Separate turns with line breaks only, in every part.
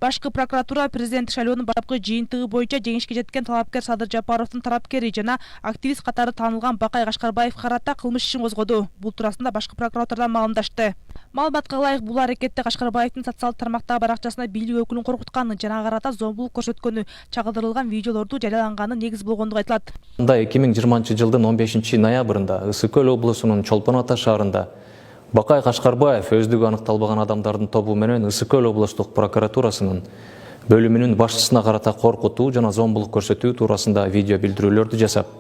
Башкы прокуратура президент шайлоонун башкы жыйынтыгы боюнча жеңишке жеткен талапкер Садыр Жапаровдун тарапкери жана активист катары таанылган Бакай Кашкарбаев Карата кылмыш ишин козгоду. Бул туурасында башкы прокуратурадан маалымдашты. Маалыматка ылайык бул аракетте Кашкарбаевдин социалдык тармактагы баракчасына бийлик өкүлүн коркутканы жана Карата зомбулук көрсөткөнү, чагылдырылган видеолорду жарыяланганы негиз болгондугу айтылат.
2020 жылдын 15 ноябрында Ысык-Көл облусунун Чолпон Ата шаарында Бакай Кашкарбаев өздүгү аныкталбаган адамдардын тобу менен Ысык-Көл облустук прокуратурасынын бөлүмүнүн башчысына карата коркутуу жана зомбулук көрсөтүү туурасында видео билдирүүлөрдү жасап,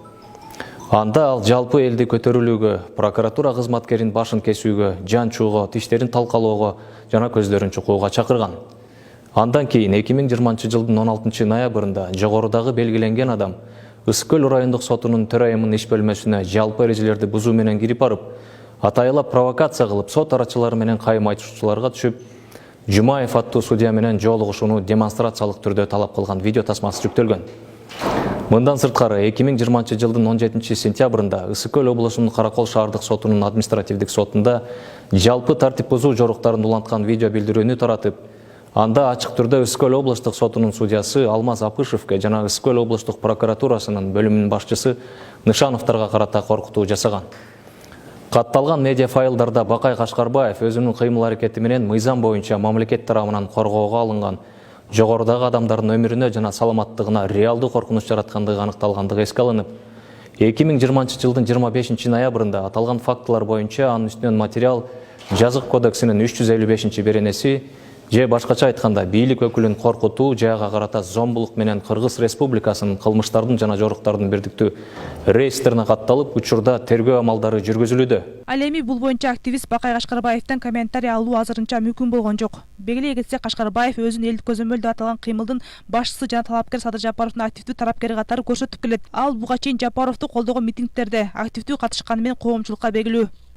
анда ал жалпы элди көтөрүлүүгө, прокуратура кызматкерин башын кесүүгө, жанчууга, тиштерин талкалоого жана көздөрүн чукууга чакырган. Андан кийин 2020 жылдын 16 ноябрында жогорудагы белгиленген адам Ысык-Көл райондук сотунун төрайымынын иш бөлмөсүнө жалпы эрежелерди бузуу менен кирип барып, атайылап провокация кылып, сот арачылары менен кайым айтышуучуларга түшүп, Жумаев аттуу судья менен жолугушууну демонстрациялык түрдө талап кылган видео тасмасы жүктөлгөн. Мындан сырткары 2020 жылдын 17 сентябрында Ысык-Көл облусунун Каракол шаардык сотунун административдик сотунда жалпы тартип бузуу жоруктарын уланткан видео билдирүүнү таратып, анда ачык түрдө Ысык-Көл облустук сотунун судьясы Алмаз Апышевке жана Ысык-Көл облустук прокуратурасынын бөлүмүнүн башчысы Нышановторго карата коркутуу жасаган. Катталган медиа файлдарда Бакай Кашкарбаев өзүнүн кыймыл-аракети менен мыйзам боюнча мамлекет тарабынан коргоого алынган жогорудагы адамдардын өмүрүнө жана саламаттыгына реалдуу коркунуч жараткандыгы аныкталгандыгы эске алынып, 2020 жылдын 25 ноябрында аталган фактылар боюнча анын үстүнөн материал жазык кодексинин 355-беренеси же башкача айтканда бийлик өкүлүн коркутуу жаяга карата зомбулук менен Кыргыз Республикасынын кылмыштардын жана жоруктардын бирдиктүү реестрине катталып, учурда тергөө амалдары жүргүзүлүүдө.
Ал эми бул боюнча активист Бакай Кашкарбаевден комментарий алуу азырынча мүмкүн болгон жок. Белгилей кетсек, Кашкарбаев өзүн элдик көзөмөлдө аталган кыймылдын башчысы жана талапкер Садыр Жапаровдун активдүү тарапкери катары көрсөтүп келет. Ал буга чейин Жапаровду колдогон митингдерде активдүү катышканы менен коомчулукка белгилүү.